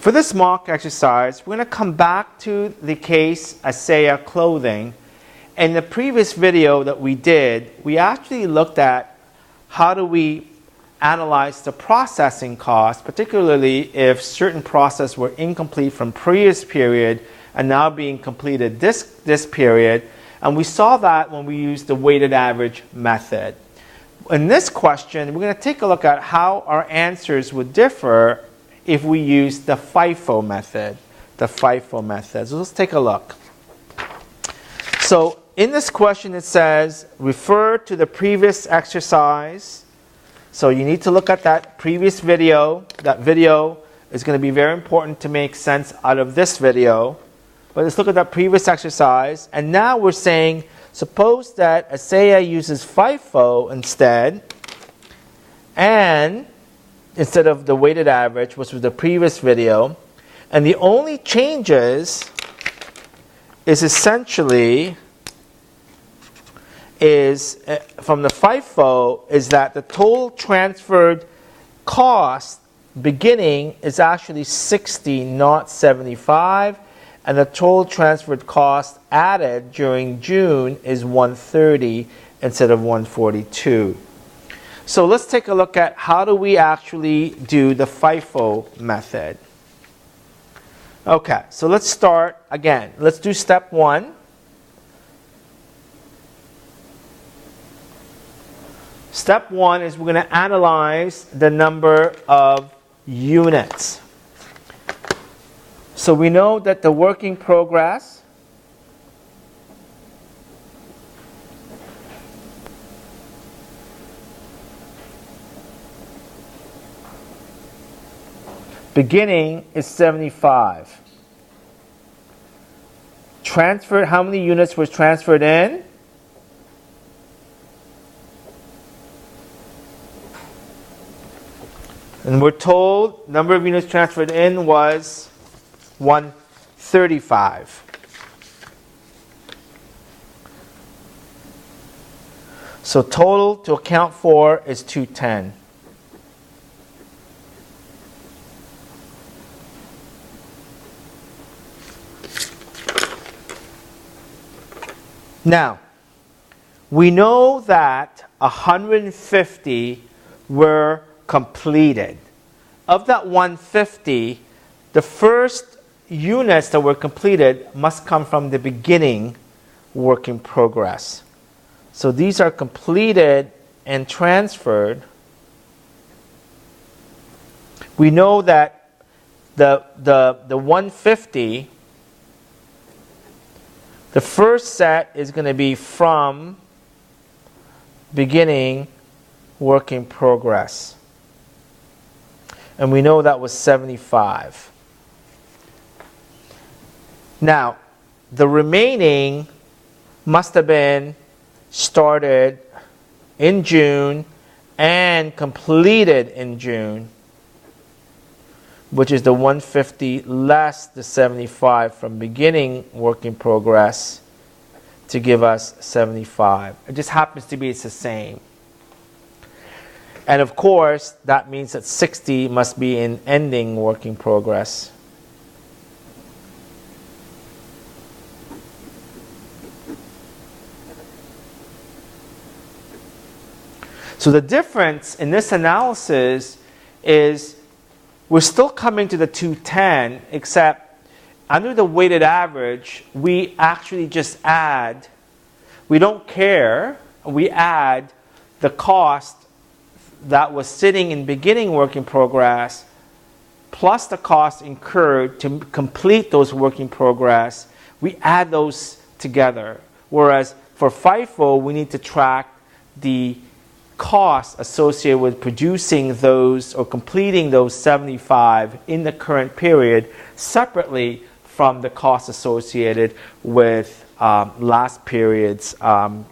For this mock exercise, we're going to come back to the case ASEA clothing. In the previous video that we did, we actually looked at how do we analyze the processing cost, particularly if certain processes were incomplete from previous period and now being completed this period. And we saw that when we used the weighted average method. In this question, we're going to take a look at how our answers would differ if we use the FIFO method. The FIFO method. So let's take a look. So in this question it says, refer to the previous exercise. So you need to look at that previous video. That video is going to be very important to make sense out of this video. But let's look at that previous exercise. And now we're saying, suppose that ASEA uses FIFO instead, and instead of the weighted average, which was the previous video. And the only changes is essentially from the FIFO is that the total transferred cost beginning is actually 60, not 75. And the total transferred cost added during June is 130 instead of 142. So let's take a look at how do we actually do the FIFO method. Okay, so let's start again. Let's do step 1. Step 1 is we're going to analyze the number of units. So we know that the work in progress beginning is 75. Transferred, how many units was transferred in? And we're told number of units transferred in was 135. So total to account for is 210. Now, we know that 150 were completed. Of that 150, the first units that were completed must come from the beginning work in progress. So these are completed and transferred. We know that the 150, the first set is going to be from beginning work in progress. And we know that was 75. Now, the remaining must have been started in June and completed in June, which is the 150 less the 75 from beginning work in progress to give us 75. It just happens to be it's the same. And of course, that means that 60 must be in ending work in progress. So the difference in this analysis is we're still coming to the 210, except under the weighted average, we actually just add, we don't care, we add the cost that was sitting in beginning work in progress plus the cost incurred to complete those work in progress, we add those together. Whereas for FIFO, we need to track the costs associated with producing those or completing those 75 in the current period separately from the costs associated with last period's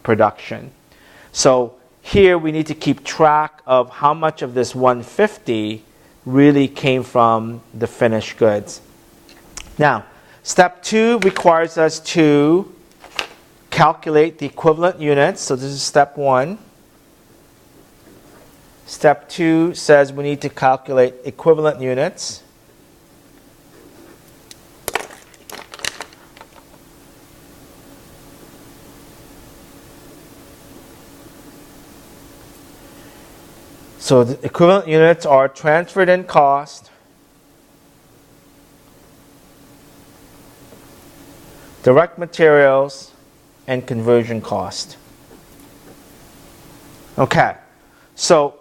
production. So here we need to keep track of how much of this 150 really came from the finished goods. Now, step 2 requires us to calculate the equivalent units. So this is step 1. Step 2 says we need to calculate equivalent units. So the equivalent units are transferred in cost, direct materials, and conversion cost. Okay, so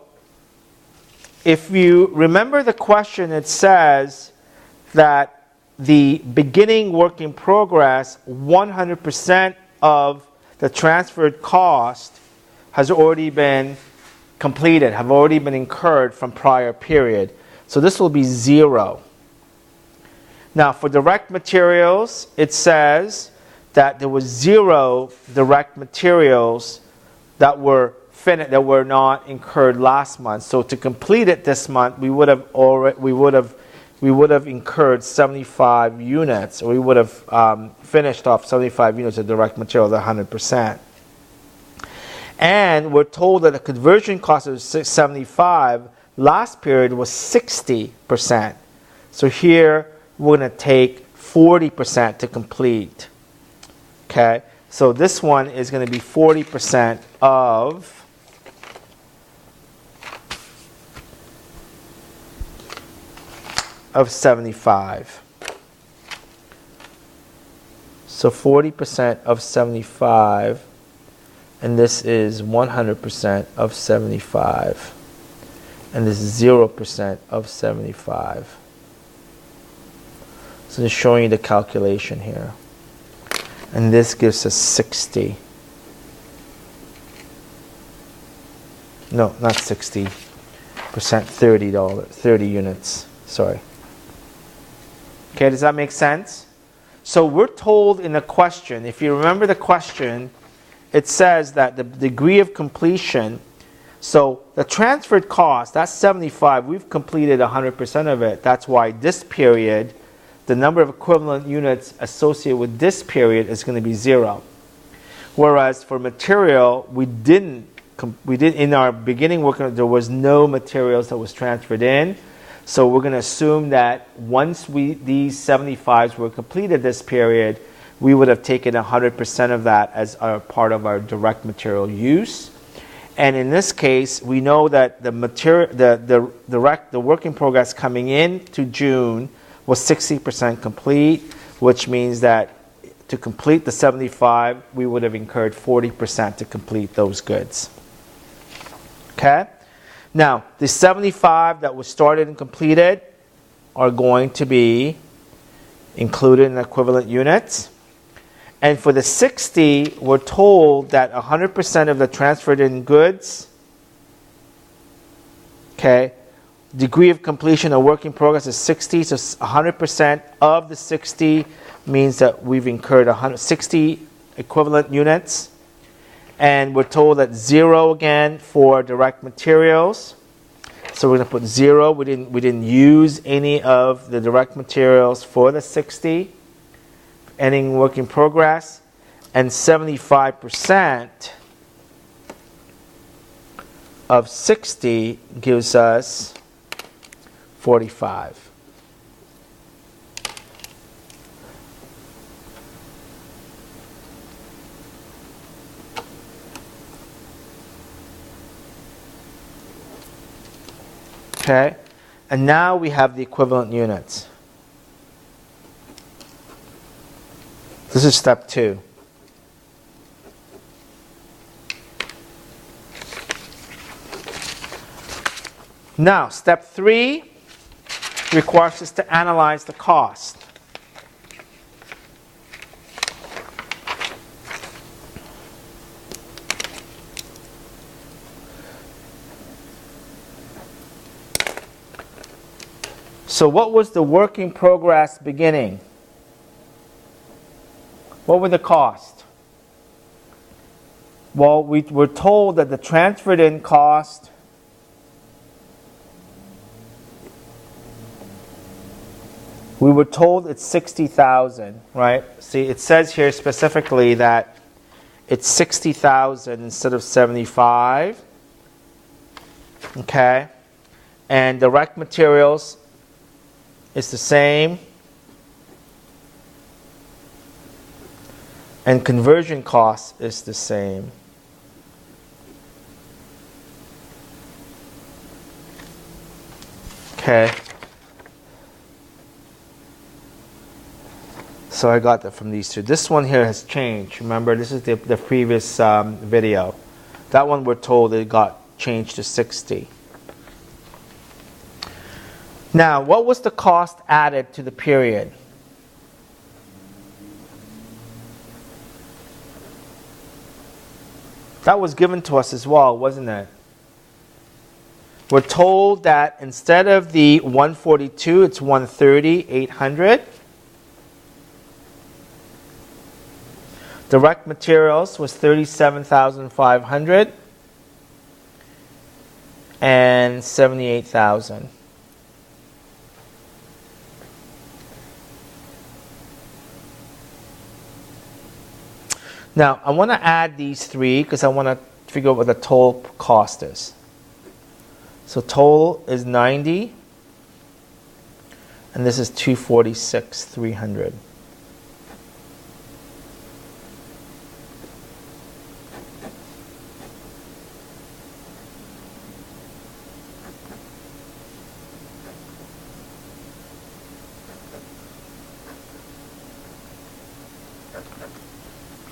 if you remember the question, it says that the beginning work in progress, 100% of the transferred cost has already been completed, have already been incurred from prior period. So this will be 0. Now for direct materials, it says that there was 0 direct materials that were not incurred last month. So to complete it this month, we would have incurred 75 units, or we would have finished off 75 units of direct materials at 100%. And we're told that the conversion cost of 75 last period was 60%. So here we're going to take 40% to complete. Okay, so this one is going to be 40% of of 75. So 40% of 75, and this is 100% of 75, and this is 0% of 75. So just showing you the calculation here. And this gives us 60. No, not 60%, $30, 30 units. Sorry. Okay, does that make sense? So we're told in the question, if you remember the question, it says that the degree of completion, so the transferred cost, that's 75, we've completed 100% of it. That's why this period, the number of equivalent units associated with this period is going to be 0. Whereas for material, we did in our beginning work, there was no materials that was transferred in. So we're going to assume that once these 75s were completed this period, we would have taken 100% of that as a part of our direct material use. And in this case, we know that the work in progress coming in to June was 60% complete, which means that to complete the 75, we would have incurred 40% to complete those goods. Okay? Now, the 75 that was started and completed are going to be included in equivalent units. And for the 60, we're told that 100% of the transferred in goods, okay, degree of completion of work in progress is 60, so 100% of the 60 means that we've incurred 160 equivalent units. And we're told that 0 again for direct materials. So we're going to put 0. We didn't use any of the direct materials for the 60. Ending work in progress. And 75% of 60 gives us 45. Okay, and now we have the equivalent units. This is step 2. Now, step 3 requires us to analyze the cost. So what was the work in progress beginning? What were the costs? Well, we were told that the transferred in cost we were told it's 60,000, right? See, it says here specifically that it's 60,000 instead of 75. Okay? And direct materials is the same. And conversion cost is the same. Okay. So I got that from these two. This one here has changed. Remember, this is the previous video. That one we're told it got changed to 60. Now, what was the cost added to the period? That was given to us as well, wasn't it? We're told that instead of the 142, it's 130, 800. Direct materials was 37,500 and 78,000. Now, I want to add these three because I want to figure out what the total cost is. So total is 90, and this is 246, 300.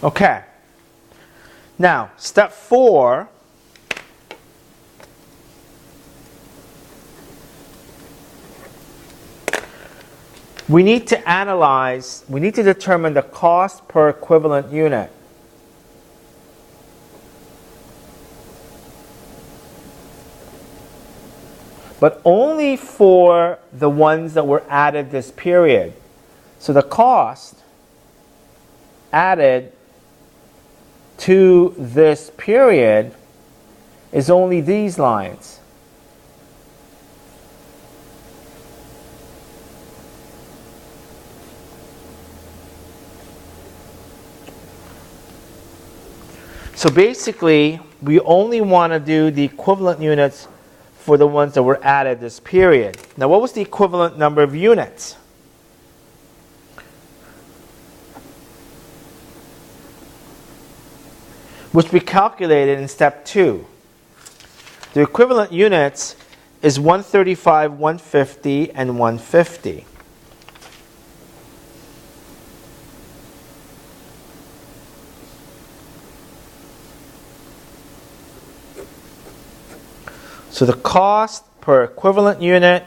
Okay. Now, step 4. We need to analyze, we need to determine the cost per equivalent unit. But only for the ones that were added this period. So the cost added to this period is only these lines. So basically, we only want to do the equivalent units for the ones that were added this period. Now, what was the equivalent number of units? Which we calculated in step 2. The equivalent units is 135, 150, and 150. So the cost per equivalent unit,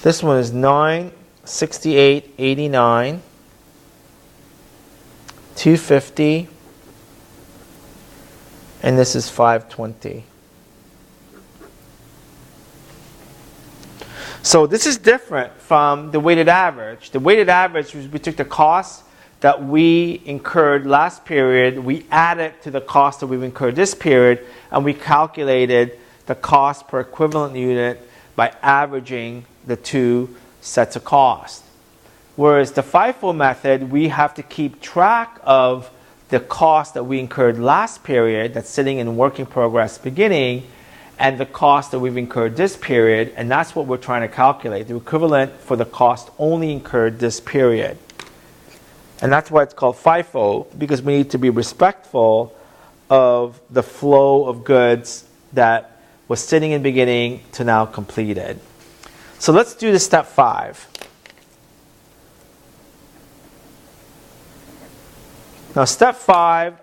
this one is 968.89, 250, and this is 520. So this is different from the weighted average. The weighted average, we took the cost that we incurred last period, we added to the cost that we've incurred this period, and we calculated the cost per equivalent unit by averaging the two sets of cost. Whereas the FIFO method, we have to keep track of the cost that we incurred last period that's sitting in work in progress beginning, and the cost that we've incurred this period, and that's what we're trying to calculate, the equivalent for the cost only incurred this period. And that's why it's called FIFO, because we need to be respectful of the flow of goods that was sitting in beginning to now completed. So let's do the step 5. Now step 5,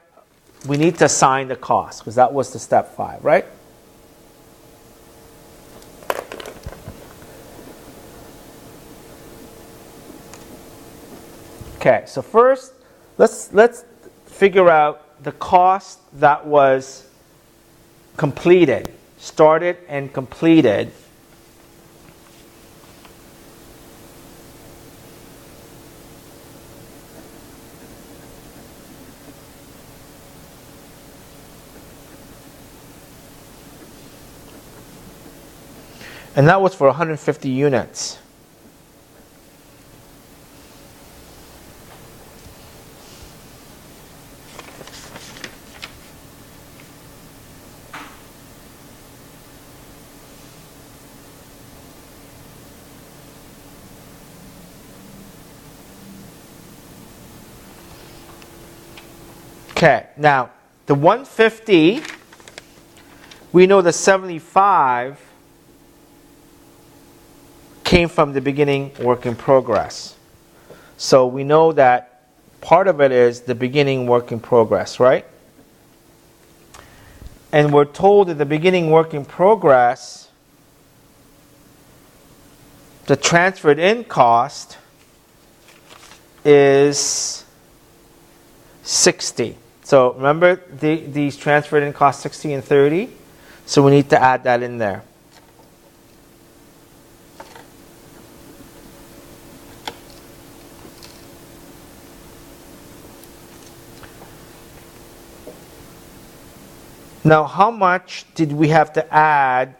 we need to assign the cost, because that was the step 5, right? Okay, so first, let's figure out the cost that was completed, started and completed. And that was for 150 units. Okay, now the 150, We know the 75 came from the beginning work in progress. So we know that part of it is the beginning work in progress, right? And we're told that the beginning work in progress, the transferred in cost is 60. So remember these transferred in costs 60 and 30? So we need to add that in there. Now, how much did we have to add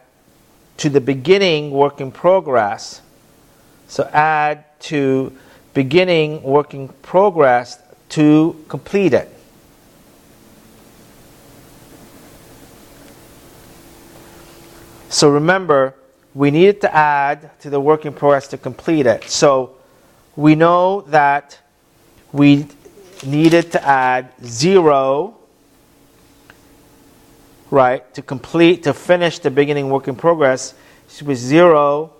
to the beginning work in progress? So add to beginning work in progress to complete it. So remember, we needed to add to the work in progress to complete it. So we know that we needed to add 0, right, to finish the beginning work in progress with 0,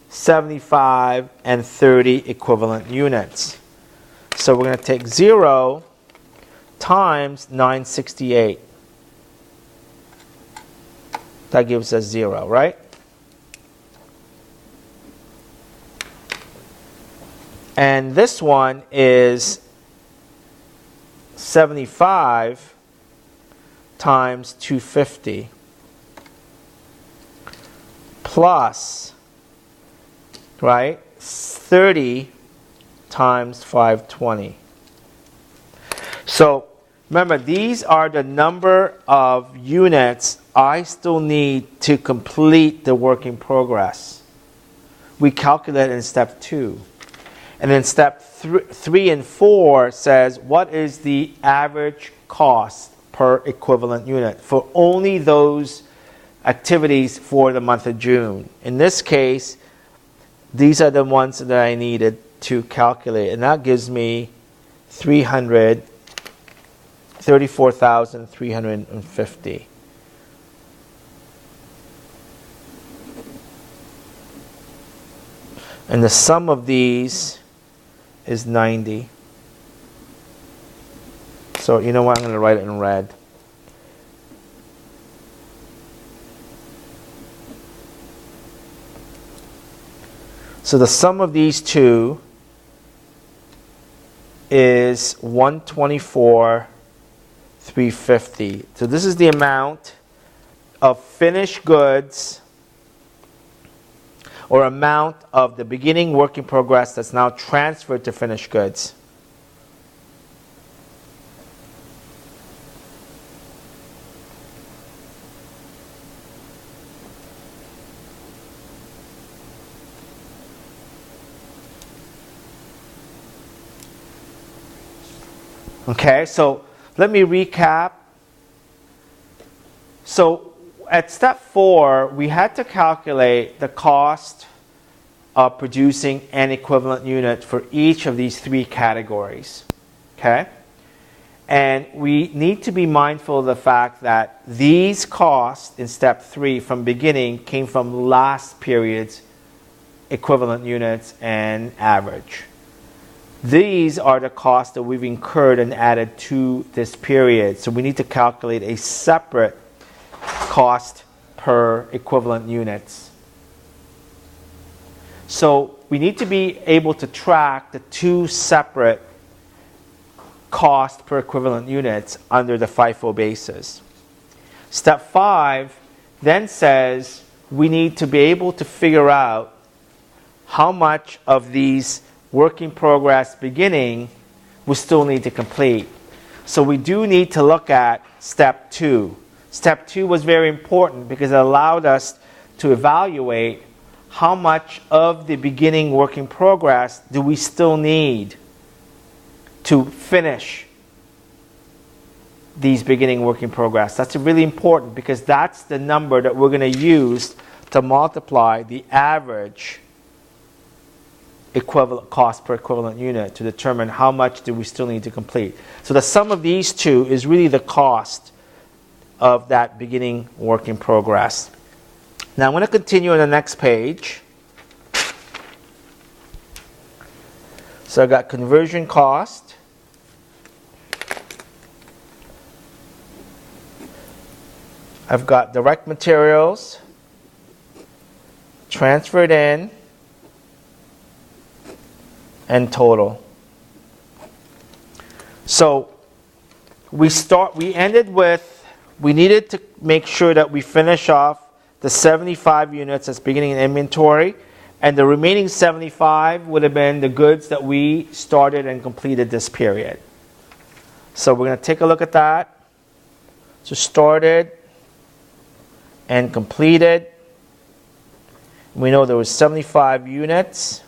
75, and 30 equivalent units. So we're going to take 0 times 968. That gives us 0, right? And this one is 75 times 250 plus, right, 30 times 520. So remember, these are the number of units I still need to complete the work in progress. We calculate in step 2. And then step 3 and 4 says, what is the average cost per equivalent unit for only those activities for the month of June? In this case, these are the ones that I needed to calculate. And that gives me 34,350. And the sum of these is 90. So you know what? I'm going to write it in red. So the sum of these two is 124,350. So this is the amount of finished goods, or amount of the beginning work in progress that's now transferred to finished goods. Okay, so let me recap. So at step 4, we had to calculate the cost of producing an equivalent unit for each of these 3 categories. Okay? And we need to be mindful of the fact that these costs in step 3 from beginning came from last period's equivalent units and average. These are the costs that we've incurred and added to this period. So we need to calculate a separate cost per equivalent units. So we need to be able to track the 2 separate cost per equivalent units under the FIFO basis. Step 5 then says we need to be able to figure out how much of these work in progress beginning we still need to complete. So we do need to look at step 2. Step 2 was very important because it allowed us to evaluate how much of the beginning work in progress do we still need to finish these beginning work in progress. That's really important because that's the number that we're going to use to multiply the average equivalent cost per equivalent unit to determine how much do we still need to complete. So the sum of these two is really the cost of that beginning work in progress. Now I'm going to continue on the next page. So I've got conversion cost. I've got direct materials, transferred in, and total. So we ended with, we needed to make sure that we finish off the 75 units that's beginning in inventory, and the remaining 75 would have been the goods that we started and completed this period. So we're going to take a look at that. So started and completed. We know there was 75 units.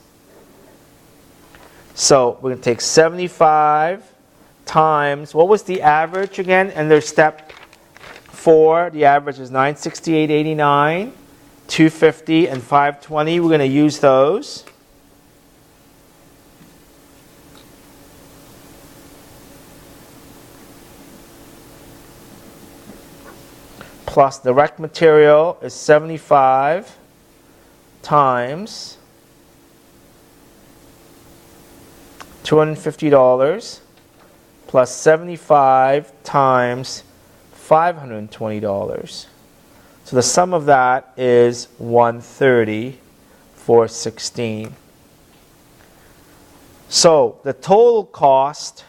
So we're going to take 75 times, what was the average again? And there's step 4, the average is 968.89, 250, and 520. We're going to use those. Plus direct material is 75 times $250 plus 75 times $520. So the sum of that is $130,416. So the total cost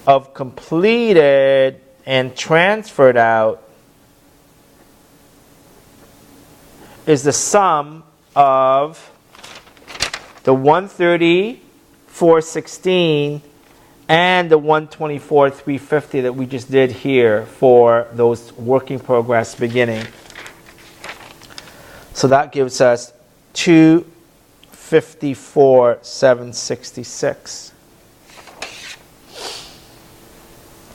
of completed and transferred out is the sum of the $130,416 and the $124,350 that we just did here for those work in progress beginning. So that gives us $254,766.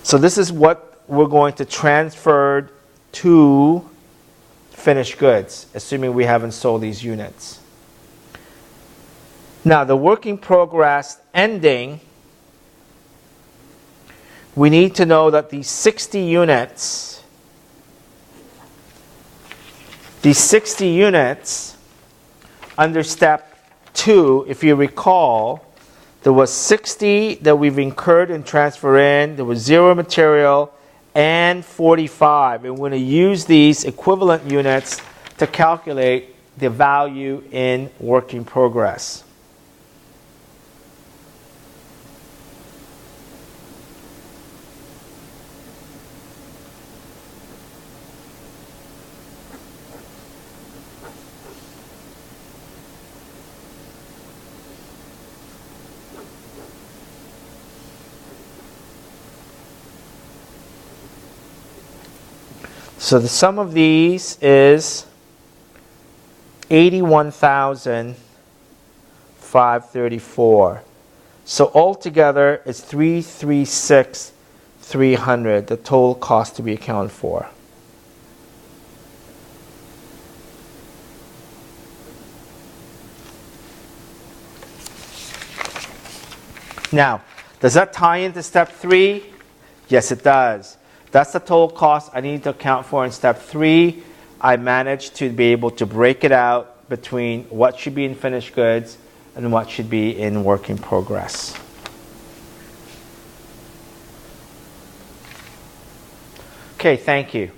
So this is what we're going to transfer to finished goods, assuming we haven't sold these units. Now, the work in progress ending, we need to know that these 60 units under step 2, if you recall, there was 60 that we've incurred and transfer in, there was 0 material, and 45. And we're going to use these equivalent units to calculate the value in work in progress. So the sum of these is $81,534. So altogether it's $336,300, the total cost to be accounted for. Now, does that tie into step 3? Yes, it does. That's the total cost I need to account for in step 3. I managed to be able to break it out between what should be in finished goods and what should be in work in progress. Okay, thank you.